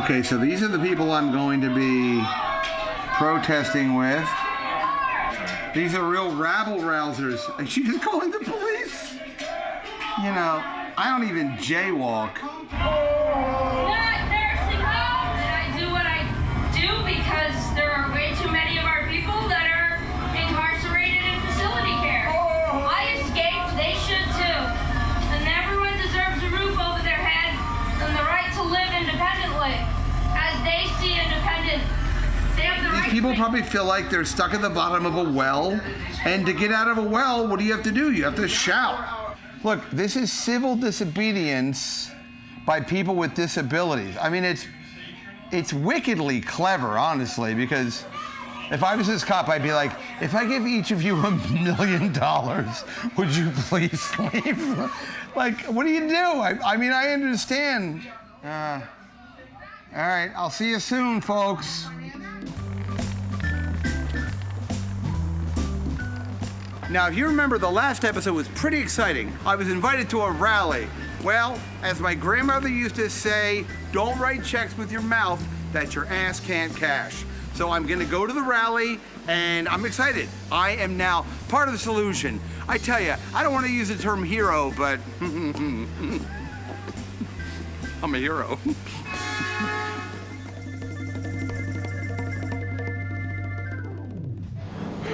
Okay, so these are the people I'm going to be protesting with. These are real rabble-rousers. And she just calling the police? You know, I don't even jaywalk. Not nursing home. And I do what I do because there are way too many of our people that are incarcerated in facility care. I escaped, they should too. And everyone deserves a roof over their head and the right to live independently. As they see independent, they have the right. These people probably feel like they're stuck at the bottom of a well, and to get out of a well, what do you have to do? You have to shout. Look, this is civil disobedience by people with disabilities. I mean, it's wickedly clever, honestly, because if I was this cop, I'd be like, if I give each of you $1 million, would you please leave? Like, what do you do? I mean, I understand. All right, I'll see you soon, folks. Now, if you remember, the last episode was pretty exciting. I was invited to a rally. Well, as my grandmother used to say, don't write checks with your mouth that your ass can't cash. So I'm gonna go to the rally, and I'm excited. I am now part of the solution. I tell you, I don't want to use the term hero, but I'm a hero.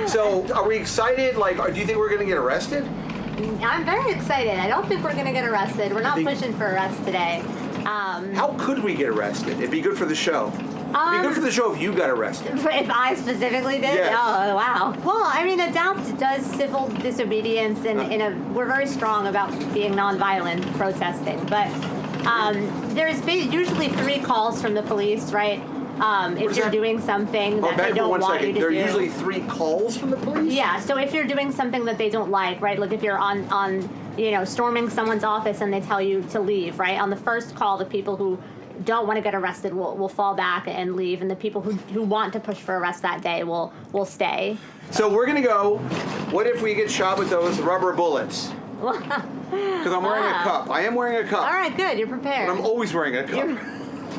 So, are we excited? Like, do you think we're gonna get arrested? I'm very excited. I don't think we're going to get arrested. We're not pushing for arrest today. How could we get arrested? It'd be good for the show. It'd be good for the show if you got arrested. If I specifically did? Yes. Oh, wow. Well, I mean, ADAPT does civil disobedience, and we're very strong about being nonviolent protesting. But there's usually 3 calls from the police, right? If you're doing something that they don't want you to do. There are usually 3 calls from the police? Yeah, so if you're doing something that they don't like, right? Like if you're on storming someone's office and they tell you to leave, right? On the first call, the people who don't want to get arrested will fall back and leave, and the people who want to push for arrest that day will stay. So we're going to go, what if we get shot with those rubber bullets? Because I'm wearing a cup. I am wearing a cup. All right, good. You're prepared. But I'm always wearing a cup.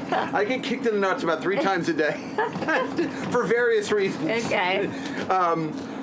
I get kicked in the nuts about 3 times a day for various reasons. Okay.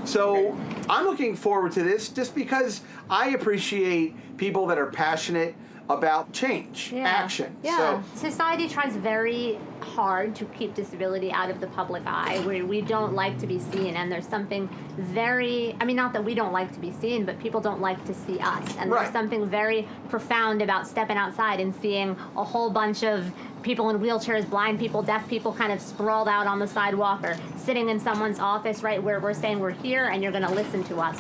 So I'm looking forward to this just because I appreciate people that are passionate about change, action. Yeah. So society tries very hard to keep disability out of the public eye. We don't like to be seen, and there's something very, I mean, not that we don't like to be seen, but people don't like to see us. And there's something very profound about stepping outside and seeing a whole bunch of people in wheelchairs, blind people, deaf people kind of sprawled out on the sidewalk or sitting in someone's office, right, where we're saying we're here and you're going to listen to us.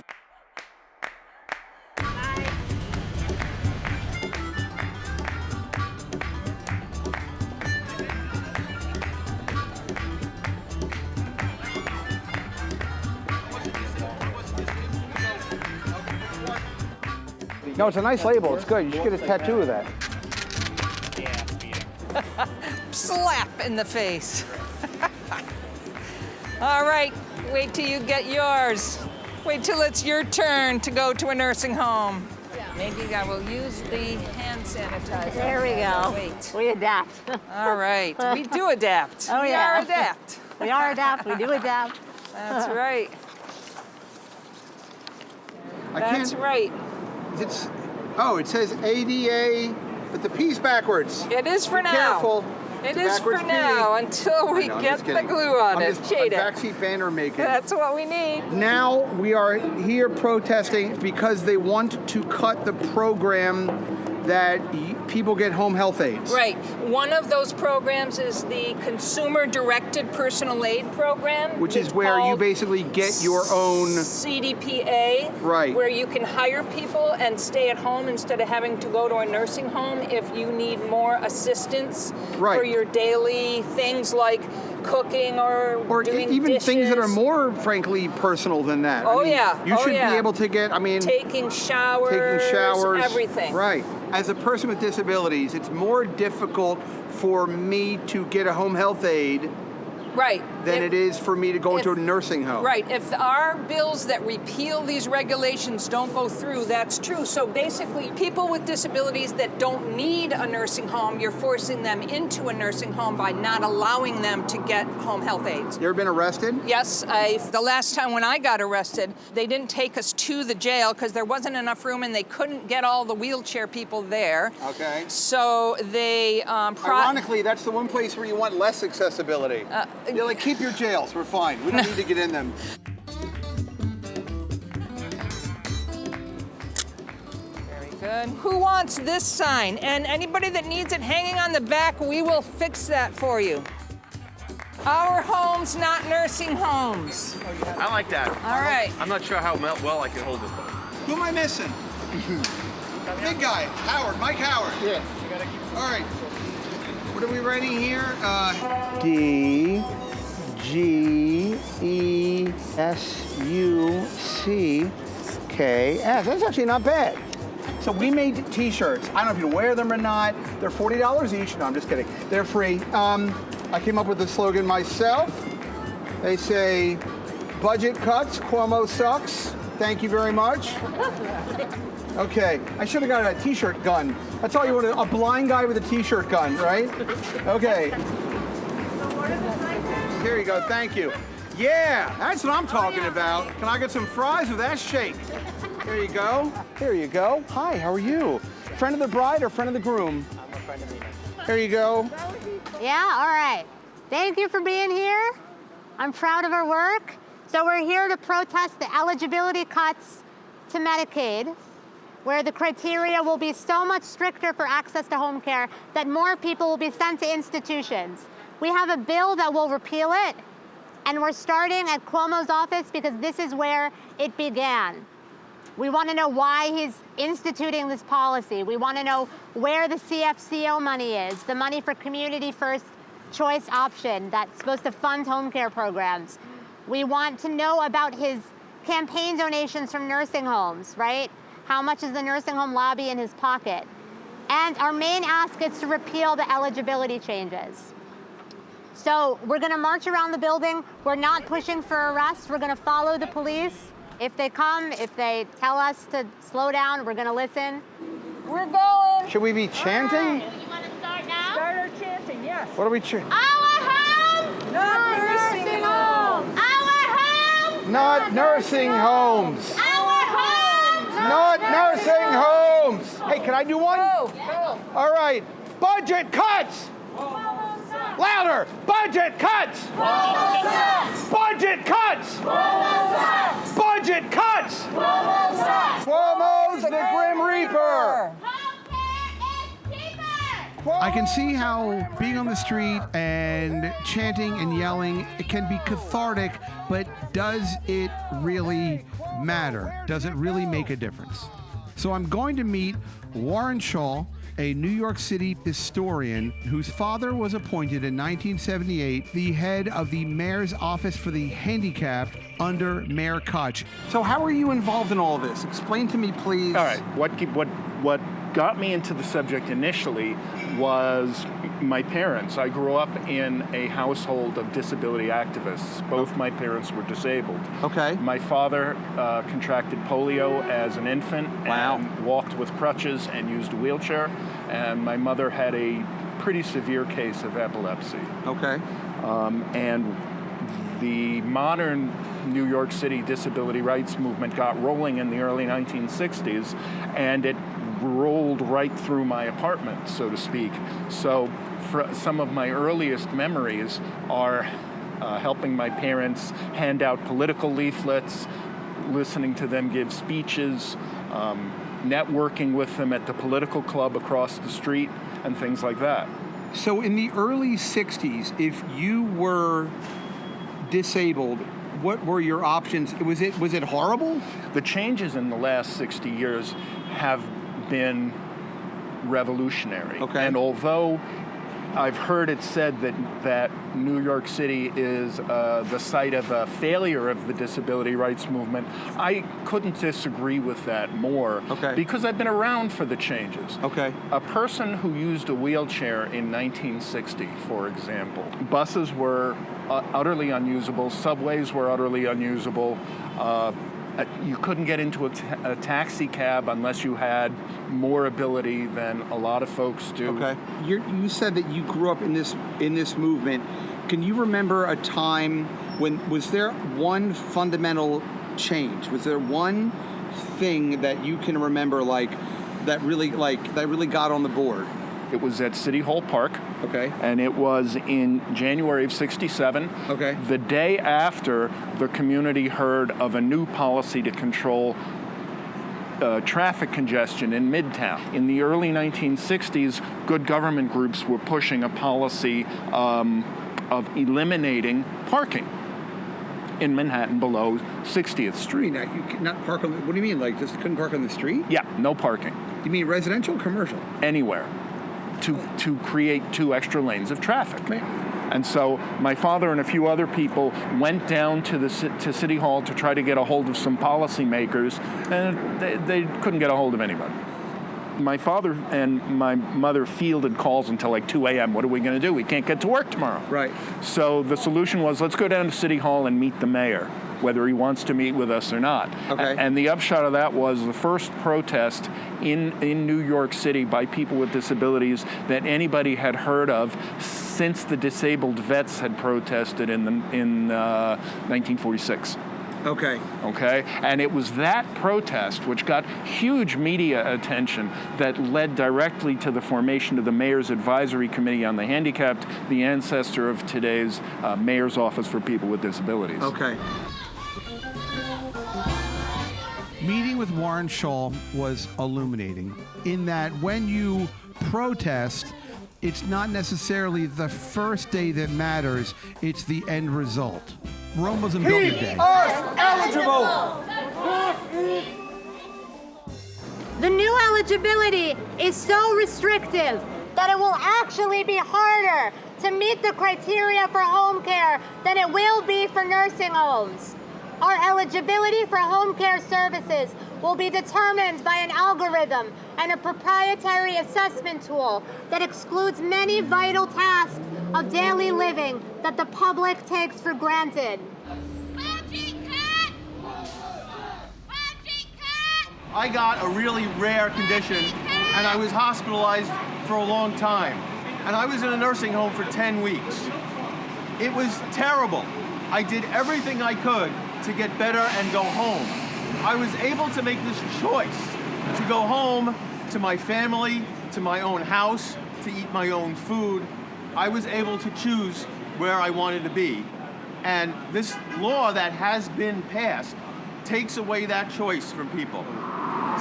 No, it's a nice label. It's good. You should get a tattoo of that. Slap in the face. All right, wait till you get yours. Wait till it's your turn to go to a nursing home. Maybe I will use the hand sanitizer. There we go. Wait. We adapt. All right, we do adapt. Oh, we yeah. are adapt. We are adapt. We do adapt. That's right. That's right. It says ADA, but the P's backwards. It is for now. Careful. It is for now until we get the glue on it. Shade it. Backseat banner making. That's what we need. Now we are here protesting because they want to cut the program that people get home health aids. Right. One of those programs is the Consumer-Directed Personal Aid Program. Which is where you basically get your own... CDPA. Right. Where you can hire people and stay at home instead of having to go to a nursing home if you need more assistance for your daily things like cooking or doing even dishes. things that are more, frankly, personal than that. You should be able to get, taking showers, everything. Right. As a person with disabilities, it's more difficult for me to get a home health aid Right. than it is for me to go into a nursing home. Right. If our bills that repeal these regulations don't go through, that's true. So basically, people with disabilities that don't need a nursing home, you're forcing them into a nursing home by not allowing them to get home health aides. You ever been arrested? Yes, the last time when I got arrested, they didn't take us to the jail because there wasn't enough room and they couldn't get all the wheelchair people there. Okay. So they... Ironically, that's the one place where you want less accessibility. You're like, keep your jails, we're fine. We don't need to get in them. Very good. Who wants this sign? And anybody that needs it hanging on the back, we will fix that for you. Our homes, not nursing homes. I like that. All right. I'm not sure how well I can hold it though. Who am I missing? Big guy, Howard, Mike Howard. Yeah. All right. What are we writing here? D, G, E, S, U, C, K, S. That's actually not bad. So we made t-shirts. I don't know if you wear them or not. They're $40 each. No, I'm just kidding. They're free. I came up with the slogan myself. They say, budget cuts, Cuomo sucks. Thank you very much. Okay, I should have got a t-shirt gun. That's all you want, a blind guy with a t-shirt gun, right? Okay. Here you go, thank you. Yeah, that's what I'm talking about. Can I get some fries with that shake? Here you go. Here you go. Hi, how are you? Friend of the bride or friend of the groom? I'm a friend of the bride. Here you go. Yeah, all right. Thank you for being here. I'm proud of our work. So we're here to protest the eligibility cuts to Medicaid, where the criteria will be so much stricter for access to home care that more people will be sent to institutions. We have a bill that will repeal it, and we're starting at Cuomo's office because this is where it began. We want to know why he's instituting this policy. We want to know where the CFCO money is, the money for Community First Choice option that's supposed to fund home care programs. We want to know about his campaign donations from nursing homes, right? How much is the nursing home lobby in his pocket? And our main ask is to repeal the eligibility changes. So we're gonna march around the building. We're not pushing for arrest. We're gonna follow the police. If they come, if they tell us to slow down, we're gonna listen. We're going. Should we be chanting? All right. You wanna start now? Start our chanting, yes. What are we chanting? Our homes, Not nursing homes. Our homes, Not nursing homes. our homes. Not nursing homes. Hey, can I do one? Go. All right. Budget cuts. Louder. Budget cuts. Budget cuts. Budget cuts. Cuomo's the Grim Reaper. I can see how being on the street and chanting and yelling, it can be cathartic, but does it really matter? Does it really make a difference? So I'm going to meet Warren Shaw, a New York City historian whose father was appointed in 1978 the head of the mayor's office for the handicapped under Mayor Koch. So how are you involved in all of this? Explain to me, please. All right. What got me into the subject initially was my parents. I grew up in a household of disability activists. Both my parents were disabled. Okay. My father contracted polio as an infant Wow. and walked with crutches and used a wheelchair. And my mother had a pretty severe case of epilepsy. Okay. And the modern New York City disability rights movement got rolling in the early 1960s, and it rolled right through my apartment, so to speak. So some of my earliest memories are helping my parents hand out political leaflets, listening to them give speeches, networking with them at the political club across the street, and things like that. So in the early 60s, if you were disabled, what were your options? Was it horrible? The changes in the last 60 years have been revolutionary. Okay. And although I've heard it said that New York City is the site of a failure of the disability rights movement. I couldn't disagree with that more. Okay. Because I've been around for the changes. Okay. A person who used a wheelchair in 1960, for example, buses were utterly unusable, subways were utterly unusable. You couldn't get into a taxi cab unless you had more ability than a lot of folks do. Okay. You said that you grew up in this movement. Can you remember a time when was there one fundamental change? Was there one thing that you can remember that really got on the board? It was at City Hall Park. Okay. And it was in January of '67. Okay. The day after the community heard of a new policy to control traffic congestion in Midtown. In the early 1960s, good government groups were pushing a policy of eliminating parking in Manhattan below 60th Street. You cannot park on. What do you mean? Like just couldn't park on the street? Yeah, no parking. You mean residential or commercial? Anywhere. To create 2 extra lanes of traffic. And so my father and a few other people went down to City Hall to try to get a hold of some policymakers, and they couldn't get a hold of anybody. My father and my mother fielded calls until like 2 a.m. What are we going to do? We can't get to work tomorrow. Right. So the solution was, let's go down to City Hall and meet the mayor, whether he wants to meet with us or not. Okay. And the upshot of that was the first protest in New York City by people with disabilities that anybody had heard of since the disabled vets had protested in 1946. Okay. Okay? And it was that protest, which got huge media attention, that led directly to the formation of the Mayor's Advisory Committee on the Handicapped, the ancestor of today's Mayor's Office for People with Disabilities. Okay. Meeting with Warren Schull was illuminating in that when you protest, it's not necessarily the first day that matters, it's the end result. Rome wasn't built in a day. Eligible! The new eligibility is so restrictive that it will actually be harder to meet the criteria for home care than it will be for nursing homes. Our eligibility for home care services will be determined by an algorithm and a proprietary assessment tool that excludes many vital tasks of daily living that the public takes for granted. I got a really rare condition and I was hospitalized for a long time. And I was in a nursing home for 10 weeks. It was terrible. I did everything I could to get better and go home. I was able to make this choice to go home to my family, to my own house, to eat my own food. I was able to choose where I wanted to be. And this law that has been passed takes away that choice from people.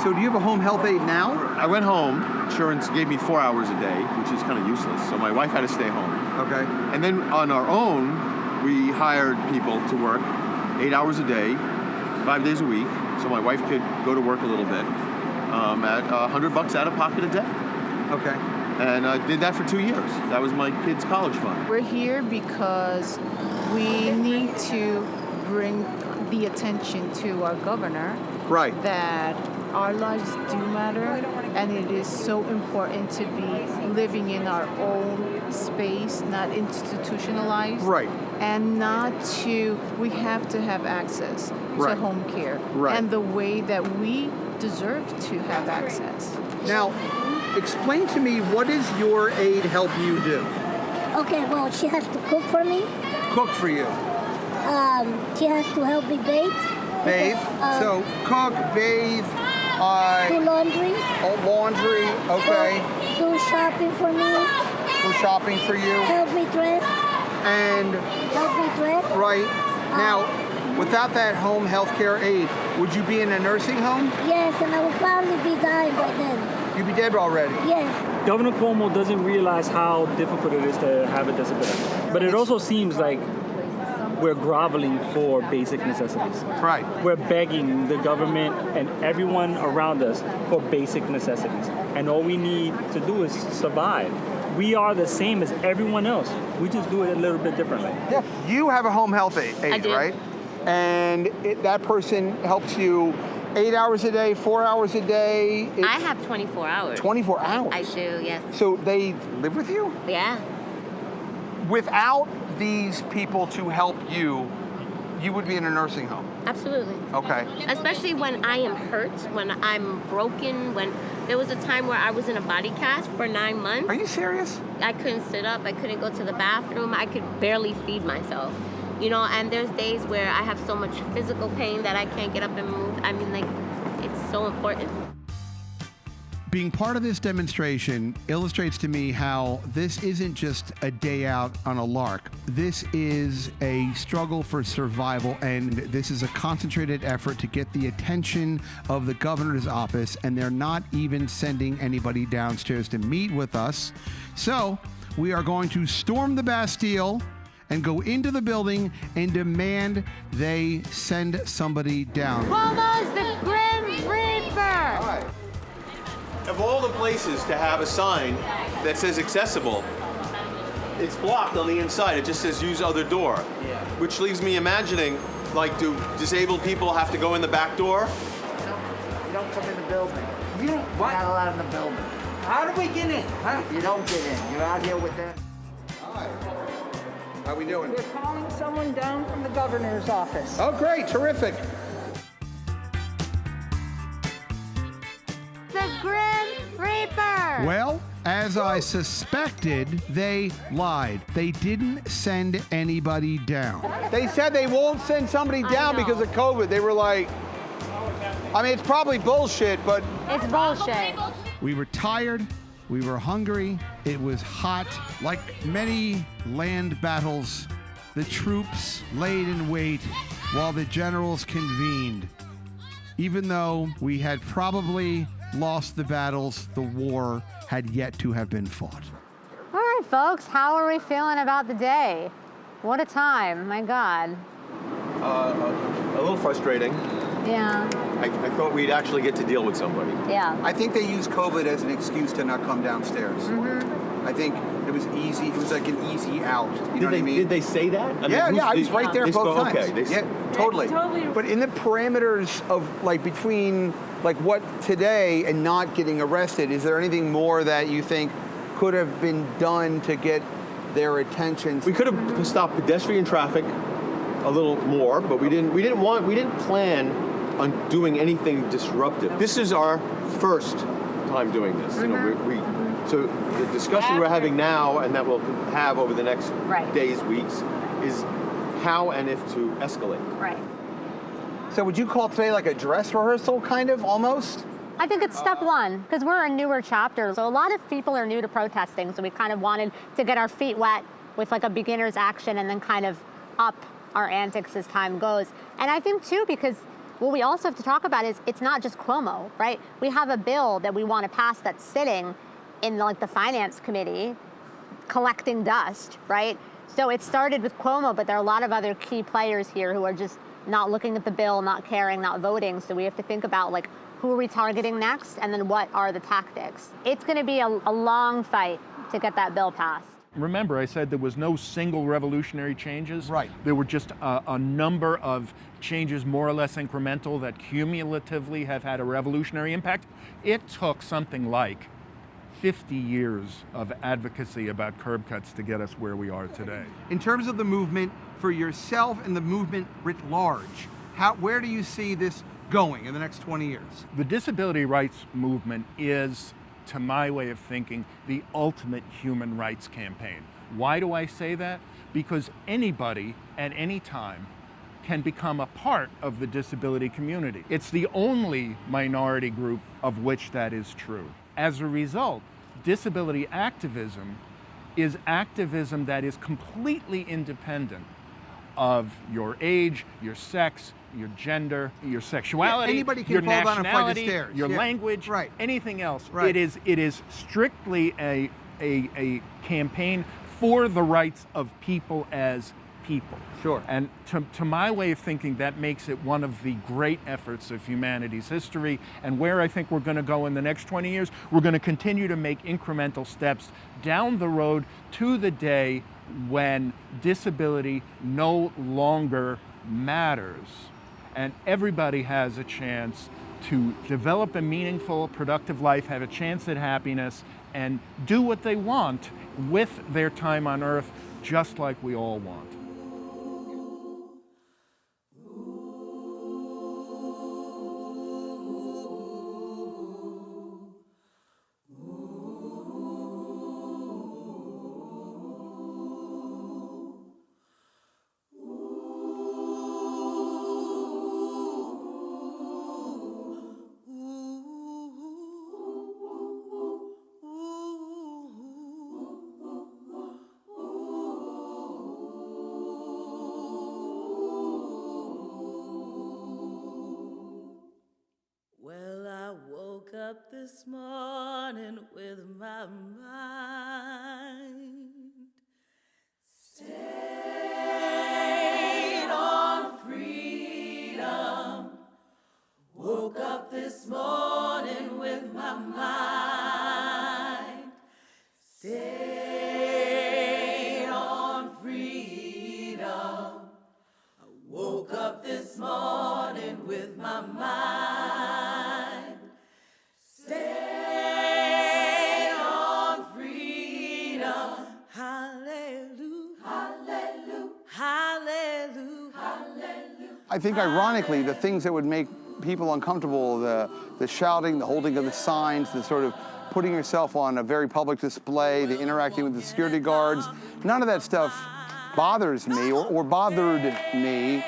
So do you have a home health aide now? I went home. Insurance gave me 4 hours a day, which is kind of useless. So my wife had to stay home. Okay. And then on our own, we hired people to work 8 hours a day, 5 days a week. So my wife could go to work a little bit at $100 out of pocket a day. Okay. And I did that for 2 years. That was my kids' college fund. We're here because we need to bring the attention to our governor Right. that our lives do matter, and it is so important to be living in our own space, not institutionalized. Right. And we have to have access Right. to home care. Right. And the way that we deserve to have access. Now, explain to me, what does your aide help you do? Okay, well, she has to cook for me. Cook for you. She has to help me bathe. Bathe. So cook, bathe, Do laundry. laundry. Okay. Do shopping for me. For shopping for you. Help me dress. And Help me dress. right now, without that home health care aide, would you be in a nursing home? Yes, and I will probably be dying by then. You'd be dead already. Yes. Governor Cuomo doesn't realize how difficult it is to have a disability. But it also seems like we're groveling for basic necessities. Right. We're begging the government and everyone around us for basic necessities. And all we need to do is survive. we are the same as everyone else. We just do it a little bit differently. Yeah. You have a home health aide, do. right? And that person helps you 8 hours a day, 4 hours a day? I have 24 hours. 24 hours? I do, yes. So they live with you? Yeah. Without these people to help you, you would be in a nursing home? Absolutely. Okay. Especially when I am hurt, when I'm broken, when there was a time where I was in a body cast for 9 months. Are you serious? I couldn't sit up, I couldn't go to the bathroom, I could barely feed myself. You know, and there's days where I have so much physical pain that I can't get up and move. I mean, like, it's so important. Being part of this demonstration illustrates to me how this isn't just a day out on a lark. This is a struggle for survival, and this is a concentrated effort to get the attention of the governor's office, and they're not even sending anybody downstairs to meet with us. So we are going to storm the Bastille and go into the building and demand they send somebody down. Cuomo's the Grim Reaper! Of all the places to have a sign that says accessible, it's blocked on the inside. It just says use other door, which leaves me imagining, like, do disabled people have to go in the back door? You don't come in the building. You don't, what? You're not allowed in the building. How do we get in? Huh? You don't get in. You're out here with them. Hi. How we doing? We're calling someone down from the governor's office. Oh, great. Terrific. The Grim Reaper! Well, as I suspected, they lied. They didn't send anybody down. They said they won't send somebody down because of COVID. They were like, I mean, it's probably bullshit, but... It's bullshit. We were tired. We were hungry. It was hot. Like many land battles, the troops laid in wait while the generals convened. Even though we had probably lost the battles, the war had yet to have been fought. All right, folks, how are we feeling about the day? What a time, my God. A little frustrating. Yeah. I thought we'd actually get to deal with somebody. Yeah. I think they used COVID as an excuse to not come downstairs. Mm-hmm. I think it was easy. It was like an easy out. You know what I mean? Did they say that? I was right there both times. Okay. Yeah, totally. But in the parameters of, like, between, like, what today and not getting arrested, is there anything more that you think could have been done to get their attention? We could have stopped pedestrian traffic a little more, but we didn't plan on doing anything disruptive. This is our first time doing this. You know, so the discussion we're having now, and that we'll have over the next days, weeks, is how and if to escalate. Right. So would you call today like a dress rehearsal, kind of, almost? I think it's step one, because we're a newer chapter. So a lot of people are new to protesting, so we kind of wanted to get our feet wet with like a beginner's action and then kind of up our antics as time goes. And I think too, because what we also have to talk about is it's not just Cuomo, right? We have a bill that we want to pass that's sitting in like the finance committee collecting dust, right? So it started with Cuomo, but there are a lot of other key players here who are just not looking at the bill, not caring, not voting. So we have to think about, like, who are we targeting next, and then what are the tactics? It's going to be a long fight to get that bill passed. Remember, I said there was no single revolutionary changes. Right. There were just a number of changes, more or less incremental, that cumulatively have had a revolutionary impact. It took something like 50 years of advocacy about curb cuts to get us where we are today. In terms of the movement for yourself and the movement writ large, where do you see this going in the next 20 years? The disability rights movement is, to my way of thinking, the ultimate human rights campaign. Why do I say that? Because anybody at any time can become a part of the disability community. It's the only minority group of which that is true. As a result, disability activism is activism that is completely independent of your age, your sex, your gender, your sexuality, anybody can your fall down a flight of nationality, stairs. your language, Right. anything else. Right. It is strictly a campaign for the rights of people as people. Sure. And to my way of thinking, that makes it one of the great efforts of humanity's history. And where I think we're going to go in the next 20 years, we're going to continue to make incremental steps down the road to the day when disability no longer matters. And everybody has a chance to develop a meaningful, productive life, have a chance at happiness, and do what they want with their time on Earth, just like we all want. This morning with my mind stayed on freedom. Woke up this morning with my mind stayed on freedom. I woke up this morning with my mind. I think ironically, the things that would make people uncomfortable, the shouting, the holding of the signs, the sort of putting yourself on a very public display, the interacting with the security guards, none of that stuff bothers me or bothered me.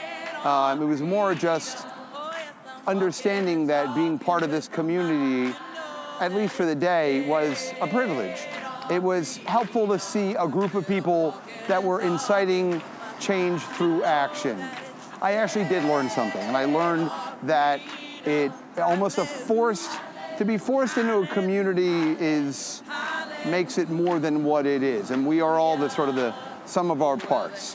It was more just understanding that being part of this community, at least for the day, was a privilege. It was helpful to see a group of people that were inciting change through action. I actually did learn something, and I learned that it almost to be forced into a community makes it more than what it is, and we are all the sum of our parts.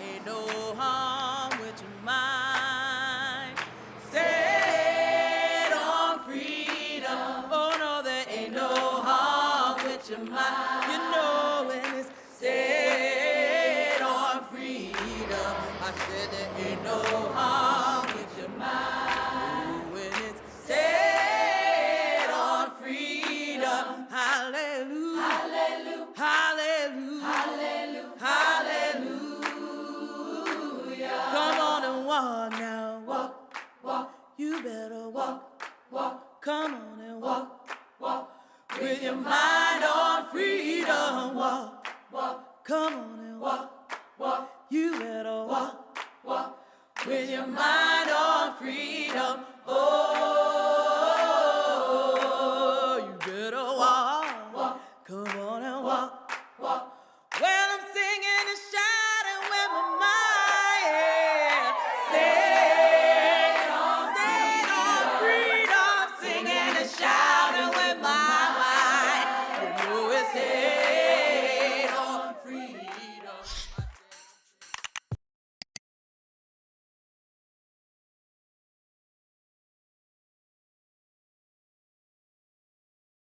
You better walk, walk, come on and walk, walk, with your mind on freedom. Walk, walk, come on and walk, walk, you better walk, walk, with your mind on freedom. Oh.